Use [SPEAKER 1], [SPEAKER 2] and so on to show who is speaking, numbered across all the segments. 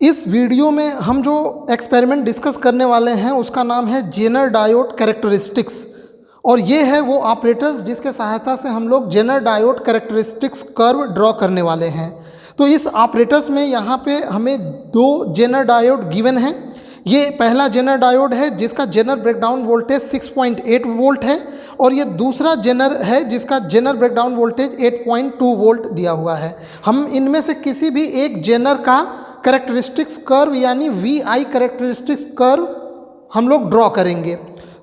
[SPEAKER 1] इस वीडियो में हम जो एक्सपेरिमेंट डिस्कस करने वाले हैं उसका नाम है जेनर डायोड कैरेक्टरिस्टिक्स। और ये है वो ऑपरेटर्स जिसके सहायता से हम लोग Zener diode characteristics curve draw करने वाले हैं। तो इस ऑपरेटर्स में यहाँ पे हमें दो जेनर डायोड गिवन हैं। ये पहला जेनर डायोड है जिसका जेनर ब्रेकडाउन वोल्टेज 6.8 वोल्ट है, और ये दूसरा जेनर है जिसका जेनर ब्रेकडाउन वोल्टेज 8.2 वोल्ट दिया हुआ है। हम इनमें से किसी भी एक जेनर का कैरेक्टरिस्टिक्स कर्व यानी VI कैरेक्टरिस्टिक्स कर्व हम लोग ड्रॉ करेंगे।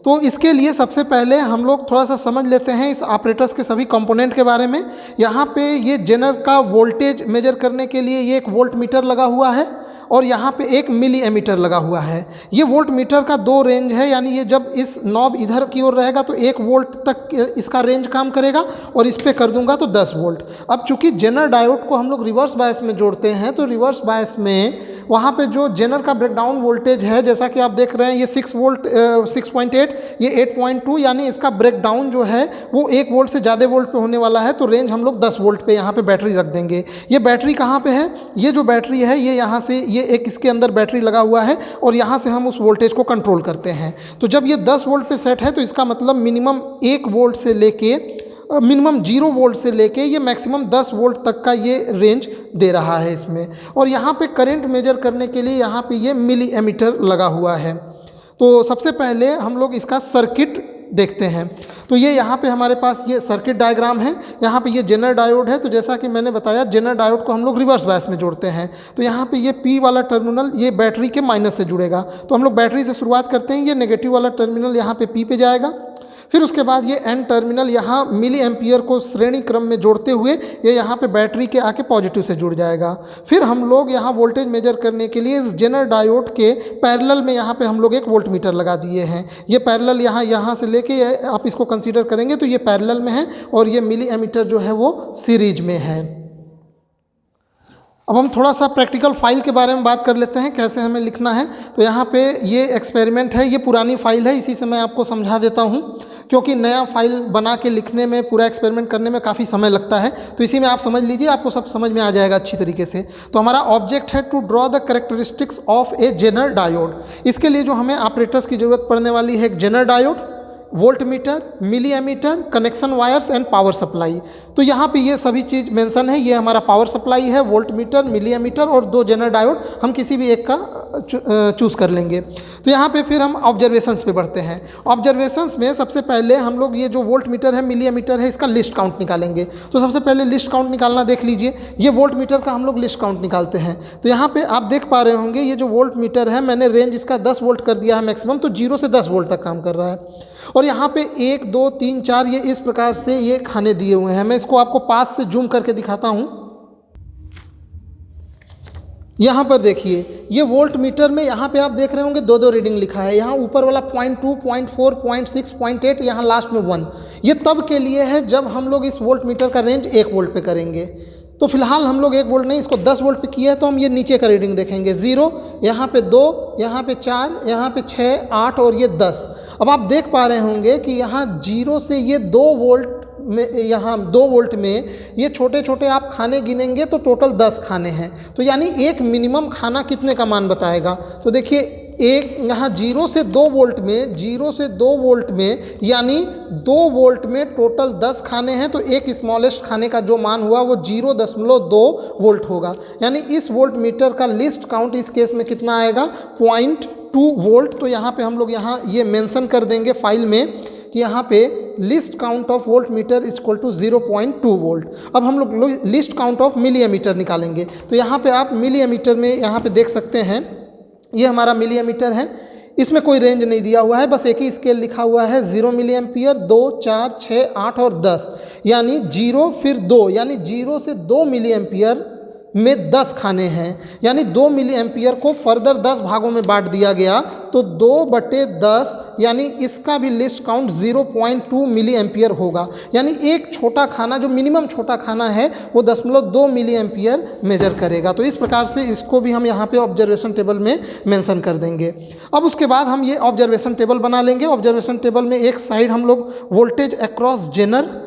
[SPEAKER 1] तो इसके लिए सबसे पहले हम लोग थोड़ा सा समझ लेते हैं इस ऑपरेटर्स के सभी कंपोनेंट के बारे में। यहाँ पे ये जेनर का वोल्टेज मेजर करने के लिए ये एक वोल्ट मीटर लगा हुआ है, और यहाँ पे एक मिली एमीटर लगा हुआ है। ये वोल्ट मीटर का दो रेंज है, यानी ये जब इस नॉब इधर की ओर रहेगा तो 1 वोल्ट तक इसका रेंज काम करेगा, और इस पे कर दूंगा तो 10 वोल्ट। अब चूंकि जेनर डायोड को हम लोग रिवर्स बायस में जोड़ते हैं, तो रिवर्स बायस में वहाँ पे जो जेनर का ब्रेकडाउन वोल्टेज है, जैसा कि आप देख रहे हैं, ये 6 वोल्ट 6.8, ये 8.2, यानी इसका ब्रेकडाउन जो है वो 1 वोल्ट से ज़्यादा वोल्ट पे होने वाला है। तो रेंज हम लोग 10 वोल्ट पे यहाँ पे बैटरी रख देंगे। ये बैटरी कहाँ पे है? ये जो बैटरी है ये यहाँ से, ये एक इसके अंदर बैटरी लगा हुआ है, और यहाँ से हम उस वोल्टेज को कंट्रोल करते हैं। तो जब ये 10 वोल्ट पे सेट है तो इसका मतलब मिनिमम 1 वोल्ट से लेके मिनिमम 0 वोल्ट से लेके ये मैक्सिमम 10 वोल्ट तक का ये रेंज दे रहा है इसमें। और यहाँ पे करंट मेजर करने के लिए यहाँ पे ये मिली एमीटर लगा हुआ है। तो सबसे पहले हम लोग इसका सर्किट देखते हैं। तो ये यहाँ पे हमारे पास ये सर्किट डायग्राम है। यहाँ पे ये जेनर डायोड है। तो जैसा कि मैंने बताया, जेनर डायोड को हम लोग रिवर्स बायस में जोड़ते हैं। तो यहाँ पे ये P वाला टर्मिनल ये बैटरी के माइनस से जुड़ेगा। तो हम लोग बैटरी से शुरुआत करते हैं। ये नेगेटिव वाला टर्मिनल यहाँ पे P पे जाएगा। फिर उसके बाद ये N टर्मिनल यहाँ मिली एम्पियर को श्रेणी क्रम में जोड़ते हुए ये यहाँ पे बैटरी के आके पॉजिटिव से जुड़ जाएगा। फिर हम लोग यहाँ वोल्टेज मेजर करने के लिए इस जेनर डायोड के पैरेलल में यहाँ पे हम लोग एक वोल्ट मीटर लगा दिए हैं। ये पैरेलल यहाँ से लेके आप इसको कंसीडर करेंगे तो ये पैरेलल में है, और ये मिली एमीटर जो है वो सीरीज में है। अब हम थोड़ा सा प्रैक्टिकल फाइल के बारे में बात कर लेते हैं, कैसे हमें लिखना है। तो यहाँ पे ये एक्सपेरिमेंट है, ये पुरानी फाइल है, इसी से मैं आपको समझा देता हूँ, क्योंकि नया फाइल बना के लिखने में, पूरा एक्सपेरिमेंट करने में काफ़ी समय लगता है। तो इसी में आप समझ लीजिए, आपको सब समझ में आ जाएगा अच्छी तरीके से। तो हमारा ऑब्जेक्ट है to draw the characteristics of a Zener diode. इसके लिए जो हमें ऑपरेटर्स की ज़रूरत पड़ने वाली है, एक zener diode, volt meter, milli ammeter, connection wires and power supply. तो यहाँ पे ये सभी चीज़ मेंशन है। ये हमारा पावर सप्लाई है, वोल्ट मीटर, मिली एमीटर और 2 जेनर डायोड, हम किसी भी एक का चूज़ कर लेंगे। तो यहाँ पे फिर हम ऑब्जर्वेशंस पे बढ़ते हैं। ऑब्जर्वेशंस में सबसे पहले हम लोग ये जो वोल्ट मीटर है, मिली एमीटर है, इसका लिस्ट काउंट निकालेंगे। तो सबसे पहले लिस्ट काउंट निकालना देख लीजिए। ये वोल्ट मीटर का हम लोग लिस्ट काउंट निकालते हैं। तो यहाँ पे आप देख पा रहे होंगे, ये जो वोल्ट मीटर है, मैंने रेंज इसका 10 वोल्ट कर दिया है मैक्सिमम, तो 0 से 10 वोल्ट तक काम कर रहा है। और यहाँ पे 1 2 3 4 ये इस प्रकार से ये खाने दिए हुए हैं। मैं इसको आपको पास से जूम करके दिखाता हूँ। यहाँ पर देखिए, ये वोल्ट मीटर में यहाँ पे आप देख रहे होंगे 2 रीडिंग लिखा है। यहाँ ऊपर वाला 0.2, 0.4, 0.6, 0.8, यहाँ लास्ट में 1। ये तब के लिए है जब हम लोग इस वोल्ट मीटर का रेंज 1 वोल्ट पे करेंगे। तो फिलहाल हम लोग 1 वोल्ट नहीं, इसको 10 वोल्ट पे किया है, तो हम ये नीचे का रीडिंग देखेंगे। 0, यहाँ पे 2, यहाँ पे 4, यहाँ पे 6, 8 और ये 10। अब आप देख पा रहे होंगे कि यहाँ 0 से ये 2 वोल्ट में, यहाँ 2 वोल्ट में ये छोटे छोटे आप खाने गिनेंगे तो टोटल 10 खाने हैं। तो यानी एक मिनिमम खाना कितने का मान बताएगा। तो देखिए, एक यहाँ 0 से 2 वोल्ट में, 0 से 2 वोल्ट में यानी 2 वोल्ट में टोटल 10 खाने हैं। तो एक स्मॉलेस्ट खाने का जो मान हुआ वो 0.2 वोल्ट होगा। यानी इस वोल्ट मीटर का लिस्ट काउंट इस केस में कितना आएगा? 0.2 वोल्ट। तो यहाँ पे हम लोग यहाँ ये मेंशन कर देंगे फाइल में कि यहाँ पे least count of volt meter is equal to 0.2 volt. अब हम लोग least count of milli ammeter निकालेंगे। तो यहाँ पे आप मिली एमीटर में यहाँ पे देख सकते हैं, ये हमारा मिली एमीटर है। इसमें कोई रेंज नहीं दिया हुआ है, बस एक ही स्केल लिखा हुआ है, 0 मिली एम्पियर, 2 4 6 8 और 10, यानी 0 फिर 2, यानी 0 से 2 मिली एम्पियर में 10 खाने हैं। यानी 2 मिली एम्पियर को फर्दर 10 भागों में बांट दिया गया, तो 2/10, यानी इसका भी लिस्ट काउंट 0.2 मिली एम्पियर होगा। यानी एक छोटा खाना, जो मिनिमम छोटा खाना है, वो 0.2 मिली एम्पियर मेजर करेगा। तो इस प्रकार से इसको भी हम यहाँ पे ऑब्जर्वेशन टेबल में मेंशन कर देंगे। अब उसके बाद हम ये ऑब्जर्वेशन टेबल बना लेंगे। ऑब्जर्वेशन टेबल में एक साइड हम लोग वोल्टेज अक्रॉस जेनर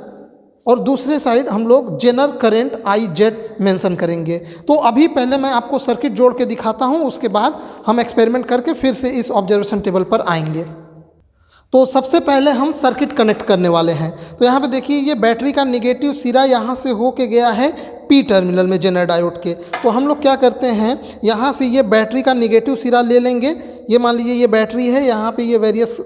[SPEAKER 1] और दूसरे साइड हम लोग zener current I Z mention करेंगे। तो अभी पहले मैं आपको सर्किट जोड़ के दिखाता हूँ, उसके बाद हम एक्सपेरिमेंट करके फिर से इस ऑब्जर्वेशन टेबल पर आएंगे। तो सबसे पहले हम सर्किट कनेक्ट करने वाले हैं। तो यहाँ पे देखिए ये बैटरी का निगेटिव सिरा यहाँ से हो के गया है पी टर्मिनल में जेनर डायोड के। तो हम लोग क्या करते हैं, यहाँ से ये बैटरी का निगेटिव सिरा ले लेंगे। ये मान लीजिए ये बैटरी है, यहाँ पे ये वेरियस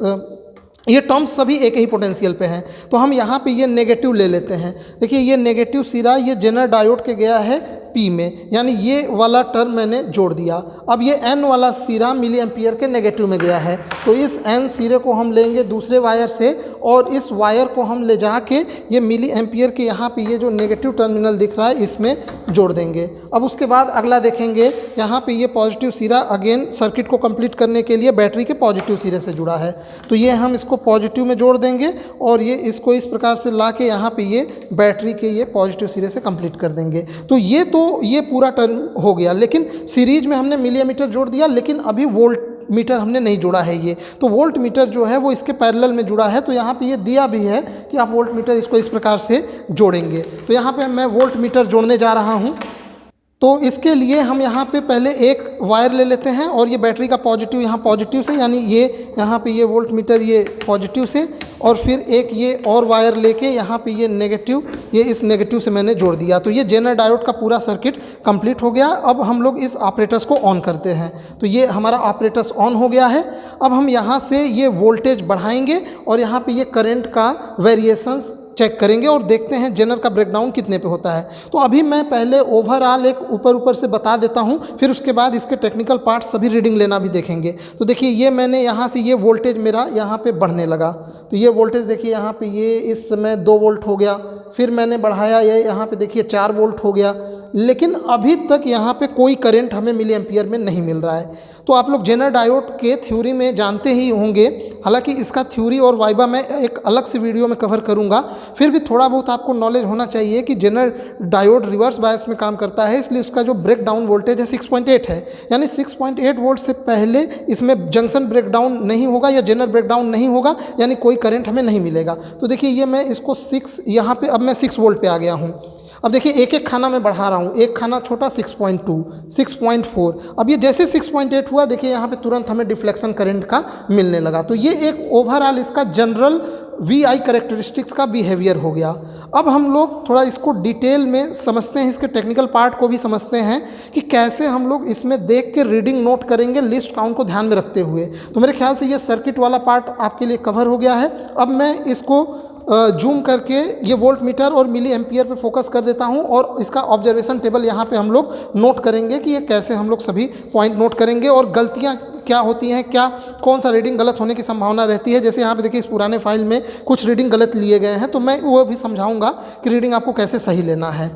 [SPEAKER 1] ये टर्म्स सभी एक ही पोटेंशियल पे हैं। तो हम यहाँ पे ये नेगेटिव ले लेते हैं। देखिए ये नेगेटिव सिरा ये जेनर डायोड के गया है पी में, यानी ये वाला टर्म मैंने जोड़ दिया। अब ये एन वाला सिरा मिली एम्पियर के नेगेटिव में गया है, तो इस एन सिरे को हम लेंगे दूसरे वायर से और इस वायर को हम ले जाके ये मिली एम्पियर के यहाँ पे ये जो नेगेटिव टर्मिनल दिख रहा है इसमें जोड़ देंगे। अब उसके बाद अगला देखेंगे, यहाँ पे ये पॉजिटिव सिरा अगेन सर्किट को कंप्लीट करने के लिए बैटरी के पॉजिटिव सिरे से जुड़ा है, तो ये हम इसको पॉजिटिव में जोड़ देंगे और ये इसको इस प्रकार से ला के यहाँ पे ये बैटरी के ये पॉजिटिव सिरे से कंप्लीट कर देंगे। तो ये पूरा टर्म हो गया, लेकिन सीरीज में हमने मिलीमीटर जोड़ दिया, लेकिन अभी वोल्ट मीटर हमने नहीं जोड़ा है। ये तो वोल्ट मीटर जो है वो इसके पैरेलल में जुड़ा है। तो यहाँ पे ये दिया भी है कि आप वोल्ट मीटर इसको इस प्रकार से जोड़ेंगे। तो यहाँ पे मैं वोल्ट मीटर जोड़ने जा रहा हूँ। तो इसके लिए हम यहाँ पे पहले एक वायर ले लेते हैं और ये बैटरी का पॉजिटिव यहाँ पॉजिटिव से, यानी ये यहाँ पे ये वोल्ट मीटर ये पॉजिटिव से, और फिर एक ये और वायर लेके यहाँ पे ये नेगेटिव, ये इस नेगेटिव से मैंने जोड़ दिया। तो ये जेनर डायोड का पूरा सर्किट कंप्लीट हो गया। अब हम लोग इस ऑपरेटर्स को ऑन करते हैं। तो ये हमारा ऑपरेटर्स ऑन हो गया है। अब हम यहाँ से ये वोल्टेज बढ़ाएंगे और यहाँ पे ये करंट का वेरिएशंस चेक करेंगे और देखते हैं जेनर का ब्रेकडाउन कितने पे होता है। तो अभी मैं पहले ओवरऑल एक ऊपर से बता देता हूँ, फिर उसके बाद इसके टेक्निकल पार्ट सभी रीडिंग लेना भी देखेंगे। तो देखिए ये मैंने यहाँ से ये वोल्टेज मेरा यहाँ पे बढ़ने लगा। तो ये वोल्टेज देखिए यहाँ पे ये इस समय 2 वोल्ट हो गया, फिर मैंने बढ़ाया ये यहाँ पे देखिए 4 वोल्ट हो गया, लेकिन अभी तक यहाँ पे कोई करंट हमें मिली एम्पियर में नहीं मिल रहा है। तो आप लोग जेनर डायोड के थ्योरी में जानते ही होंगे, हालांकि इसका थ्योरी और वाइबा मैं एक अलग से वीडियो में कवर करूंगा। फिर भी थोड़ा बहुत आपको नॉलेज होना चाहिए कि जेनर डायोड रिवर्स बायस में काम करता है, इसलिए उसका जो ब्रेकडाउन वोल्टेज है 6.8 है, यानी 6.8 वोल्ट से पहले इसमें जंक्शन ब्रेकडाउन नहीं होगा या जेनर ब्रेकडाउन नहीं होगा, यानी कोई करंट हमें नहीं मिलेगा। तो देखिए ये मैं इसको 6 यहाँ पे अब मैं 6 वोल्ट पे आ गया हूँ। अब देखिए एक एक खाना मैं बढ़ा रहा हूँ, एक खाना छोटा 6.2, 6.4, अब ये जैसे 6.8 हुआ देखिए यहाँ पे तुरंत हमें डिफ्लेक्शन करंट का मिलने लगा। तो ये एक ओवरऑल इसका जनरल VI कैरेक्टरिस्टिक्स का बिहेवियर हो गया। अब हम लोग थोड़ा इसको डिटेल में समझते हैं, इसके टेक्निकल पार्ट को भी समझते हैं कि कैसे हम लोग इसमें देख के रीडिंग नोट करेंगे लिस्ट काउंट को ध्यान में रखते हुए। तो मेरे ख्याल से ये सर्किट वाला पार्ट आपके लिए कवर हो गया है। अब मैं इसको जूम करके ये वोल्ट मीटर और मिली एम्पियर पे फोकस कर देता हूँ और इसका ऑब्जर्वेशन टेबल यहाँ पे हम लोग नोट करेंगे कि ये कैसे हम लोग सभी पॉइंट नोट करेंगे और गलतियाँ क्या होती हैं, क्या कौन सा रीडिंग गलत होने की संभावना रहती है। जैसे यहाँ पे देखिए इस पुराने फाइल में कुछ रीडिंग गलत लिए गए हैं, तो मैं वो भी समझाऊँगा कि रीडिंग आपको कैसे सही लेना है।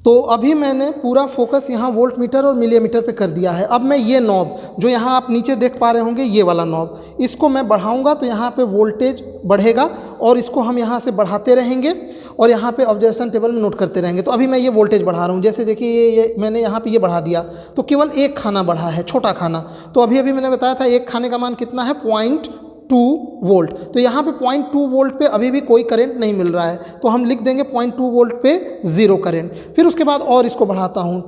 [SPEAKER 1] तो अभी मैंने पूरा फोकस यहाँ वोल्ट मीटर और मिलीमीटर पे कर दिया है। अब मैं ये नॉब जो यहाँ आप नीचे देख पा रहे होंगे, ये वाला नॉब, इसको मैं बढ़ाऊंगा तो यहाँ पे वोल्टेज बढ़ेगा और इसको हम यहाँ से बढ़ाते रहेंगे और यहाँ पे ऑब्जर्वेशन टेबल में नोट करते रहेंगे। तो अभी मैं ये वोल्टेज बढ़ा रहा हूँ, जैसे देखिए ये मैंने यहाँ पे ये बढ़ा दिया तो केवल एक खाना बढ़ा है, छोटा खाना। तो अभी मैंने बताया था एक खाने का मान कितना है, 0.2 वोल्ट। तो यहाँ पे 0.2 वोल्ट पे अभी भी कोई करंट नहीं मिल रहा है, तो हम लिख देंगे 0.2 वोल्ट पे 0 करंट। फिर उसके बाद और इसको बढ़ाता हूँ।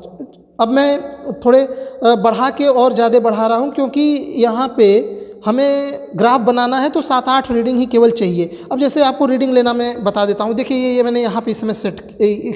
[SPEAKER 1] अब मैं थोड़े बढ़ा के और ज़्यादा बढ़ा रहा हूँ क्योंकि यहाँ पे हमें ग्राफ बनाना है तो 7-8 रीडिंग ही केवल चाहिए। अब जैसे आपको रीडिंग लेना मैं बता देता हूँ। देखिए ये मैंने यहाँ पे इसमें सेट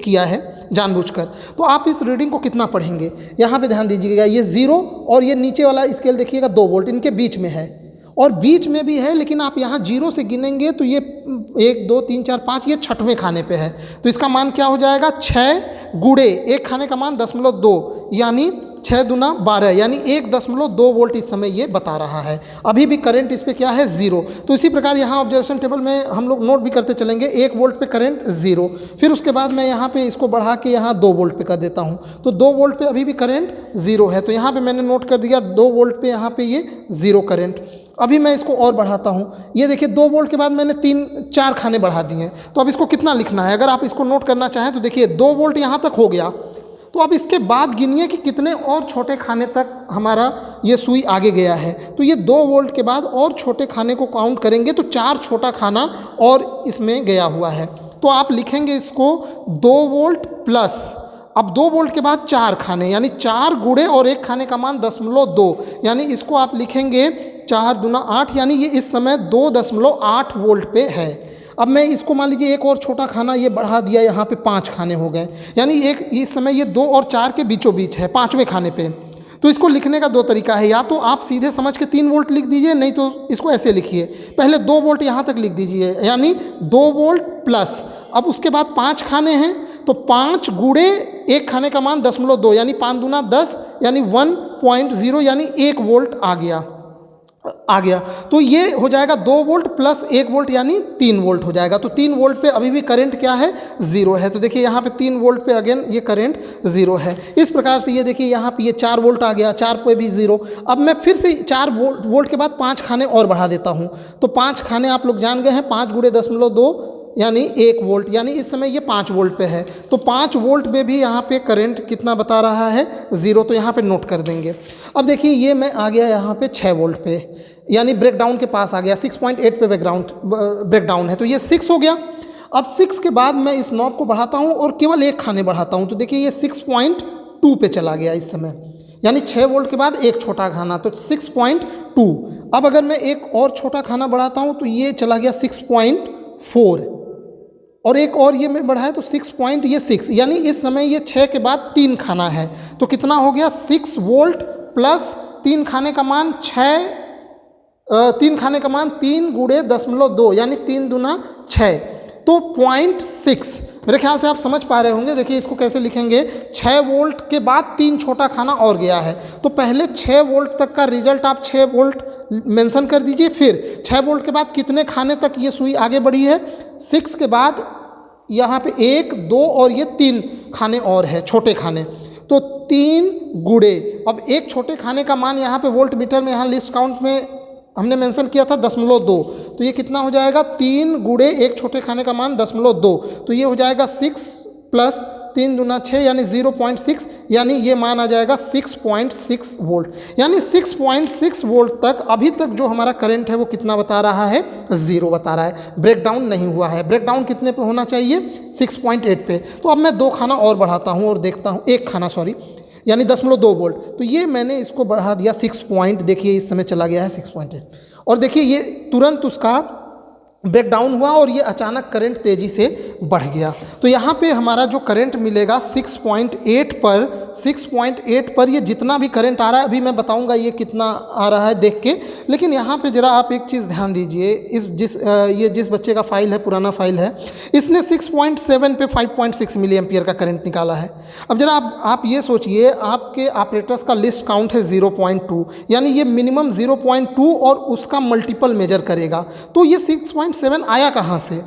[SPEAKER 1] किया है जानबूझकर। तो आप इस रीडिंग को कितना पढ़ेंगे, यहाँ पे ध्यान दीजिएगा। ये 0 और ये नीचे वाला स्केल देखिएगा 2 वोल्ट इनके बीच में है और बीच में भी है, लेकिन आप यहाँ 0 से गिनेंगे तो ये 1 2 3 4 5 ये 6वें खाने पे है। तो इसका मान क्या हो जाएगा, 6 गुणे एक खाने का मान 0.2 यानी 6 दूना 12 यानी 1.2 वोल्ट इस समय ये बता रहा है। अभी भी करंट इस पे क्या है, 0। तो इसी प्रकार यहाँ ऑब्जर्वेशन टेबल में हम लोग नोट भी करते चलेंगे। 1 वोल्ट पे करंट 0। फिर उसके बाद मैं यहाँ पे इसको बढ़ा के यहाँ 2 वोल्ट पे कर देता हूँ। तो 2 वोल्ट पे अभी भी करंट 0 है। तो यहाँ पे मैंने नोट कर दिया 2 वोल्ट पे यहाँ पे ये 0 करंट। अभी मैं इसको और बढ़ाता हूँ। ये देखिए 2 वोल्ट के बाद मैंने 3-4 खाने बढ़ा दिए। तो अब इसको कितना लिखना है, अगर आप इसको नोट करना चाहें तो देखिए 2 वोल्ट यहाँ तक हो गया। तो अब इसके बाद गिनिए कि कितने और छोटे खाने तक हमारा ये सुई आगे गया है, तो ये 2 वोल्ट के बाद और छोटे खाने को काउंट करेंगे तो 4 छोटा खाना और इसमें गया हुआ है। तो आप लिखेंगे इसको 2 वोल्ट प्लस, अब 2 वोल्ट के बाद 4 खाने यानी 4 गुणे और 1 खाने का मान 0.2, यानी इसको आप लिखेंगे 4 दूना 8, यानी ये इस समय 2.8 वोल्ट पे है। अब मैं इसको मान लीजिए एक और छोटा खाना ये बढ़ा दिया, यहाँ पे 5 खाने हो गए, यानी एक इस समय ये 2 और 4 के बीचों बीच है 5वें खाने पे। तो इसको लिखने का 2 तरीका है, या तो आप सीधे समझ के 3 वोल्ट लिख दीजिए, नहीं तो इसको ऐसे लिखिए, पहले 2 वोल्ट यहाँ तक लिख दीजिए यानी 2 वोल्ट प्लस, अब उसके बाद 5 खाने हैं तो 5 गुणे 1 खाने का मान 0.2 यानी 5 दूना 10 यानी 1.0 यानी 1 वोल्ट आ गया। तो ये हो जाएगा 2 वोल्ट प्लस 1 वोल्ट यानी 3 वोल्ट हो जाएगा। तो 3 वोल्ट पे अभी भी करंट क्या है, 0 है। तो देखिए यहाँ पे 3 वोल्ट पे अगेन ये करंट 0 है। इस प्रकार से ये देखिए यहाँ पे ये 4 वोल्ट आ गया, 4 पे भी 0। अब मैं फिर से 4 वोल्ट के बाद 5 खाने और बढ़ा देता हूँ, तो 5 खाने आप लोग जान गए हैं, 5 गुणे 0.2 यानी 1 वोल्ट, यानी इस समय ये 5 वोल्ट पे है। तो 5 वोल्ट में भी यहाँ पे करंट कितना बता रहा है, 0, तो यहाँ पे नोट कर देंगे। अब देखिए ये मैं आ गया यहाँ पे 6 वोल्ट पे, यानी ब्रेकडाउन के पास आ गया, 6.8 पे ब्रेकडाउन है, तो ये 6 हो गया। अब 6 के बाद मैं इस नॉब को बढ़ाता हूँ और केवल 1 खाने बढ़ाता हूँ, तो देखिए ये 6.2 पे चला गया इस समय, यानी 6 वोल्ट के बाद एक छोटा खाना, तो 6.2। अब अगर मैं एक और छोटा खाना बढ़ाता हूँ तो ये चला गया 6.4, और एक और ये मैं बढ़ाया तो 6, यानी इस समय ये 6 के बाद 3 खाना है, तो कितना हो गया 6 वोल्ट प्लस 3 खाने का मान 3 खाने का मान 3 गुणे 0.2 यानी 3 दूना 6, तो 0.6। मेरे ख्याल से आप समझ पा रहे होंगे। देखिए इसको कैसे लिखेंगे, 6 वोल्ट के बाद 3 छोटा खाना और गया है, तो पहले 6 वोल्ट तक का रिजल्ट आप 6 वोल्ट मेंशन कर दीजिए, फिर 6 वोल्ट के बाद कितने खाने तक ये सुई आगे बढ़ी है, 6 के बाद यहाँ पे 1, 2 और ये 3 खाने और है छोटे खाने, तो 3 गुणे, अब एक छोटे खाने का मान यहाँ पे वोल्ट मीटर में यहाँ लिस्ट काउंट में हमने मेंशन किया था 0.2, तो ये कितना हो जाएगा 3 गुणे एक छोटे खाने का मान 0.2, तो ये हो जाएगा 6 प्लस 3 दूना 6 यानी 0.6, यानी ये मान आ जाएगा 6.6 वोल्ट, यानी 6.6 वोल्ट तक अभी तक जो हमारा करंट है वो कितना बता रहा है, 0 बता रहा है, ब्रेकडाउन नहीं हुआ है। ब्रेकडाउन कितने पे होना चाहिए, 6.8 पे। तो अब मैं 2 खाना और बढ़ाता हूँ और देखता हूँ, 1 खाना सॉरी, यानी 0.2 वोल्ट, तो ये मैंने इसको बढ़ा दिया 6 पॉइंट, देखिए इस समय चला गया है 6.8, और देखिए ये तुरंत उसका ब्रेकडाउन हुआ और ये अचानक करंट तेज़ी से बढ़ गया। तो यहाँ पे हमारा जो करंट मिलेगा 6.8 पर ये जितना भी करंट आ रहा है, अभी मैं बताऊंगा ये कितना आ रहा है देख के, लेकिन यहाँ पे ज़रा आप एक चीज़ ध्यान दीजिए, ये जिस बच्चे का फाइल है, पुराना फाइल है, इसने 6.7 पे 5.6 मिली एम्पियर का करंट निकाला है। अब ज़रा आप ये सोचिए, आपके ऑपरेटर्स का लिस्ट काउंट है 0.2, यानी ये मिनिमम 0.2 और उसका मल्टीपल मेजर करेगा, तो ये 6.7 आया कहाँ से,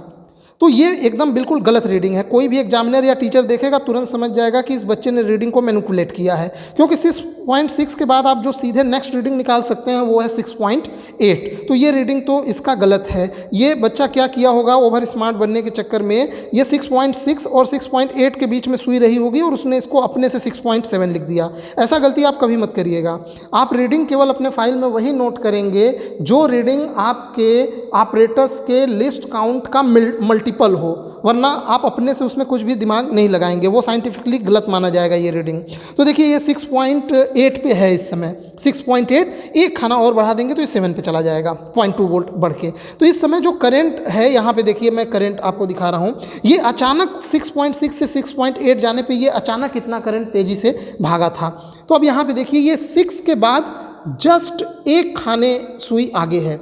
[SPEAKER 1] तो ये एकदम बिल्कुल गलत रीडिंग है। कोई भी एग्जामिनर या टीचर देखेगा तुरंत समझ जाएगा कि इस बच्चे ने रीडिंग को मैनिपुलेट किया है, क्योंकि 6.6 के बाद आप जो सीधे नेक्स्ट रीडिंग निकाल सकते हैं वो है 6.8, तो ये रीडिंग तो इसका गलत है। ये बच्चा क्या किया होगा, ओवर स्मार्ट बनने के चक्कर में ये 6.6 और 6.8 के बीच में सुई रही होगी और उसने इसको अपने से 6.7 लिख दिया। ऐसा गलती आप कभी मत करिएगा। आप रीडिंग केवल अपने फाइल में वही नोट करेंगे जो रीडिंग आपके ऑपरेटर्स के लिस्ट काउंट का मल्टीपल हो, वरना आप अपने से उसमें कुछ भी दिमाग नहीं लगाएंगे, वो साइंटिफिकली गलत माना जाएगा ये रीडिंग। तो देखिए ये 6.8 पे है इस समय, 6.8, एक खाना और बढ़ा देंगे तो ये 7 पे चला जाएगा 0.2 वोल्ट बढ़ के। तो इस समय जो करंट है यहाँ पे देखिए, मैं करंट आपको दिखा रहा हूँ, ये अचानक 6.6 से 6.8 जाने पे ये अचानक कितना करंट तेज़ी से भागा था। तो अब यहाँ पे देखिए ये 6 के बाद जस्ट एक खाने सुई आगे है,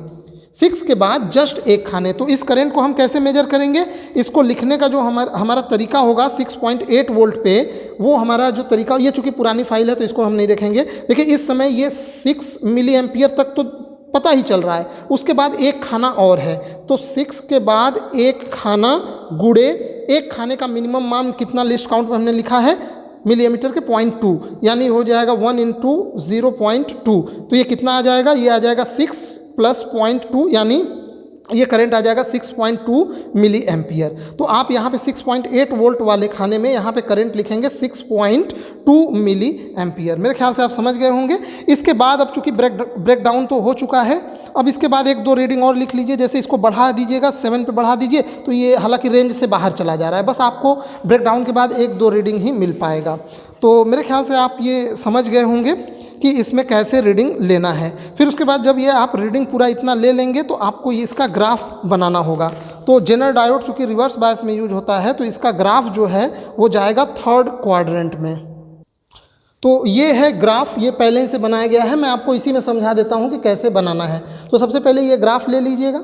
[SPEAKER 1] 6 के बाद जस्ट एक खाने। तो इस करंट को हम कैसे मेजर करेंगे, इसको लिखने का जो हमारा तरीका होगा 6.8 वोल्ट पे, वो हमारा जो तरीका, ये चूँकि पुरानी फाइल है तो इसको हम नहीं देखेंगे। देखिए इस समय ये 6 मिली एम्पियर तक तो पता ही चल रहा है, उसके बाद एक खाना और है, तो 6 के बाद एक खाना गुणे एक खाने का मिनिमम मान कितना लिस्ट काउंट में हमने लिखा है मिलीमीटर के 0.2, यानी हो जाएगा 1 इंटू 0.2, तो ये कितना आ जाएगा, ये आ जाएगा 6 प्लस 0.2 यानी ये करंट आ जाएगा 6.2 मिली एम्पियर। तो आप यहाँ पे 6.8 वोल्ट वाले खाने में यहाँ पे करंट लिखेंगे 6.2 मिली एम्पियर। मेरे ख्याल से आप समझ गए होंगे। इसके बाद अब चूंकि ब्रेक डाउन तो हो चुका है, अब इसके बाद एक दो रीडिंग और लिख लीजिए। जैसे इसको बढ़ा दीजिएगा, 7 पे बढ़ा दीजिए, तो ये हालांकि रेंज से बाहर चला जा रहा है, बस आपको ब्रेक डाउन के बाद एक दो रीडिंग ही मिल पाएगा। तो मेरे ख्याल से आप ये समझ गए होंगे कि इसमें कैसे रीडिंग लेना है। फिर उसके बाद जब ये आप रीडिंग पूरा इतना ले लेंगे तो आपको इसका ग्राफ बनाना होगा। तो जेनर डायोड चूँकि रिवर्स बायस में यूज होता है, तो इसका ग्राफ जो है वो जाएगा 3rd क्वाड्रेंट में। तो ये है ग्राफ, ये पहले से बनाया गया है, मैं आपको इसी में समझा देता हूँ कि कैसे बनाना है। तो सबसे पहले ये ग्राफ ले लीजिएगा।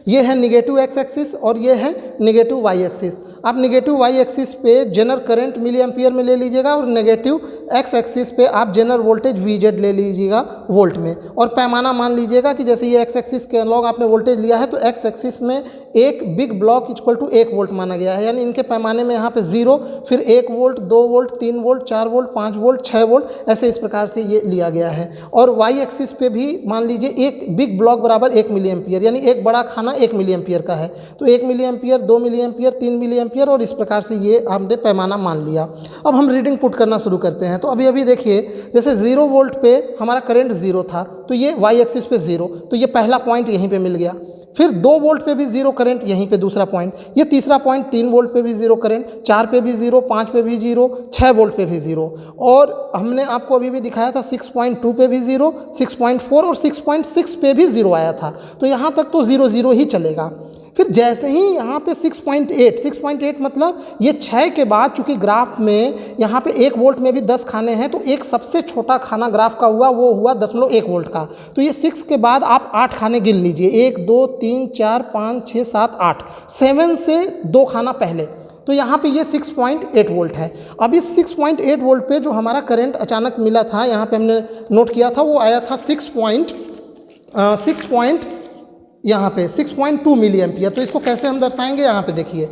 [SPEAKER 1] ये है नेगेटिव एक्स एक्सिस और ये है नेगेटिव वाई एक्सिस। आप नेगेटिव वाई एक्सिस पे जनरल करंट मिली एम्पियर में ले लीजिएगा और नेगेटिव एक्स एक्सिस पे आप जनरल वोल्टेज वी जेड ले लीजिएगा वोल्ट में। और पैमाना मान लीजिएगा कि जैसे ये एक्स एक्सिस के अलॉन्ग आपने वोल्टेज लिया है, तो एक्स एक्सिस में एक big block equal to 1 volt माना गया है, यानी इनके पैमाने में यहाँ पे 0, फिर 1 volt, 2 volt, 3 volt, 4 volt, 5 volt, 6 volt, ऐसे इस प्रकार से ये लिया गया है। और वाई एक्सिस पे भी मान लीजिए एक बिग ब्लॉक बराबर 1 मिली एम्पियर, यानी एक बड़ा खाना 1 मिली एम्पियर का है, तो 1 milli ampere, 2 milli ampere, 3 milli ampere, और इस प्रकार से ये हमने पैमाना मान लिया। अब हम रीडिंग पुट करना शुरू करते हैं। तो अभी देखिए, जैसे 0 वोल्ट पे हमारा करंट 0 था, तो ये वाई एक्सिस पे 0, तो ये पहला पॉइंट यहीं पे मिल गया। फिर 2 वोल्ट पे भी 0 करंट, यहीं पे दूसरा पॉइंट। ये तीसरा पॉइंट, 3 वोल्ट पे भी 0 करंट, 4 पे भी 0, 5 पे भी 0, 6 वोल्ट पे भी 0, और हमने आपको अभी भी दिखाया था 6.2 पे भी 0, 6.4 और 6.6 पे भी 0 आया था। तो यहाँ तक तो 0 0 ही चलेगा। फिर जैसे ही यहाँ पे 6.8 मतलब ये 6 के बाद, चूंकि ग्राफ में यहाँ पे 1 वोल्ट में भी 10 खाने हैं, तो एक सबसे छोटा खाना ग्राफ का हुआ वो हुआ 0.1 वोल्ट का। तो ये 6 के बाद आप 8 खाने गिन लीजिए, 1 2 3 4 5 6 7 8, 7 से 2 खाना पहले। तो यहाँ पे ये 6.8 वोल्ट है। अब इस 6.8 वोल्ट पे जो हमारा करंट अचानक मिला था, यहाँ पे हमने नोट किया था, वो आया था 6.2 मिली एम्पियर। तो इसको कैसे हम दर्शाएंगे, यहाँ पे देखिए।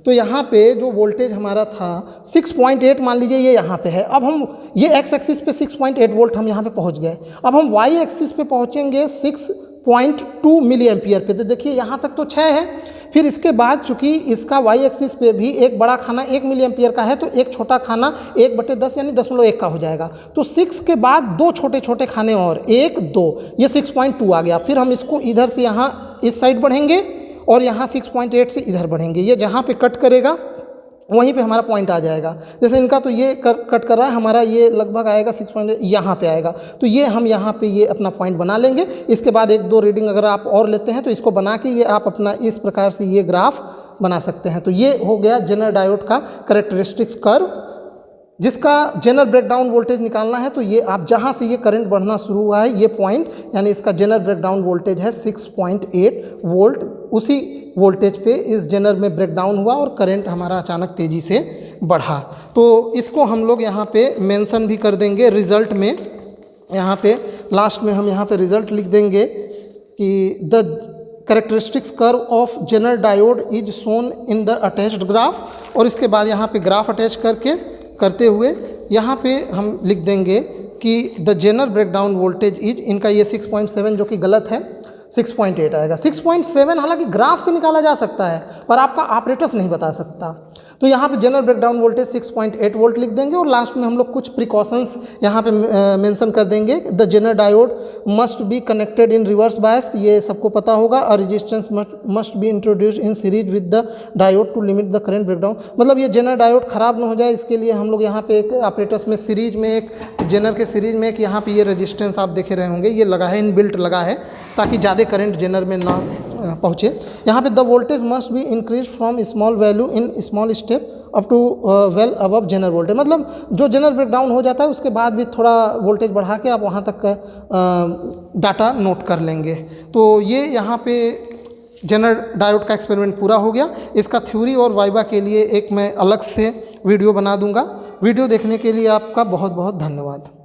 [SPEAKER 1] तो यहाँ पे जो वोल्टेज हमारा था 6.8 मान लीजिए, ये यहाँ पे है। अब हम ये एक्स एक्सिस पे 6.8 वोल्ट हम यहाँ पे पहुँच गए। अब हम वाई एक्सिस पे पहुँचेंगे 6.2 मिली एम्पियर पे। तो देखिए यहाँ तक तो 6 है। फिर इसके बाद चूंकि इसका वाई एक्सिस पे भी एक बड़ा खाना 1 मिली एम्पियर का है, तो एक छोटा खाना 1/10 यानी 0.1 का हो जाएगा। तो 6 के बाद 2 छोटे छोटे खाने और 1 2, ये 6.2 आ गया। फिर हम इसको इधर से यहाँ इस साइड बढ़ेंगे और यहाँ 6.8 से इधर बढ़ेंगे। ये जहाँ पे कट करेगा वहीं पे हमारा पॉइंट आ जाएगा। जैसे इनका तो ये कट कर रहा है, हमारा ये लगभग आएगा 6.8, यहाँ पे आएगा। तो ये हम यहाँ पे ये अपना पॉइंट बना लेंगे। इसके बाद 1-2 रीडिंग अगर आप और लेते हैं तो इसको बना के ये आप अपना इस प्रकार से ये ग्राफ बना सकते हैं। तो ये हो गया जेनर डायोड का कैरेक्टरिस्टिक्स कर्व, जिसका जेनर ब्रेकडाउन वोल्टेज निकालना है। तो ये आप जहाँ से ये करंट बढ़ना शुरू हुआ है, ये पॉइंट, यानी इसका जेनर ब्रेकडाउन वोल्टेज है 6.8 वोल्ट। उसी वोल्टेज पे इस जेनर में ब्रेकडाउन हुआ और करंट हमारा अचानक तेज़ी से बढ़ा। तो इसको हम लोग यहाँ पे मेंशन भी कर देंगे रिज़ल्ट में। यहाँ पे लास्ट में हम यहाँ पे रिज़ल्ट लिख देंगे कि the characteristics curve of zener diode is shown in the attached graph. और इसके बाद यहाँ पे ग्राफ अटैच करते हुए यहाँ पे हम लिख देंगे कि the Zener breakdown voltage is, इनका ये 6.7 जो कि गलत है, 6.8 आएगा। 6.7 हालांकि ग्राफ से निकाला जा सकता है, पर आपका ऑपरेटर्स नहीं बता सकता। तो यहाँ पे जनरल ब्रेकडाउन वोल्टेज 6.8 वोल्ट लिख देंगे और लास्ट में हम लोग कुछ प्रिकॉशंस यहाँ पे मेंशन कर देंगे। The zener diode must be connected in reverse bias, ये सबको पता होगा। और resistance must be introduced in series with the diode to limit the current breakdown. मतलब ये जेनर डायोड खराब ना हो जाए, इसके लिए हम लोग यहाँ पे एक ऑपरेटर्स में सीरीज में एक जेनर के सीरीज में एक यहाँ पे ये रेजिस्टेंस आप देखे रहे होंगे, ये लगा है, इनबिल्ट लगा है, ताकि ज़्यादा करंट जेनर में ना पहुँचे। यहाँ पे the voltage must be increase from small value in small step up to well above zener voltage. मतलब जो जेनर ब्रेकडाउन हो जाता है उसके बाद भी थोड़ा वोल्टेज बढ़ा के आप वहाँ तक का डाटा नोट कर लेंगे। तो ये यहाँ पे जेनर डायोड का एक्सपेरिमेंट पूरा हो गया। इसका थ्योरी और वाइवा के लिए एक मैं अलग से वीडियो बना दूंगा। वीडियो देखने के लिए आपका बहुत बहुत धन्यवाद।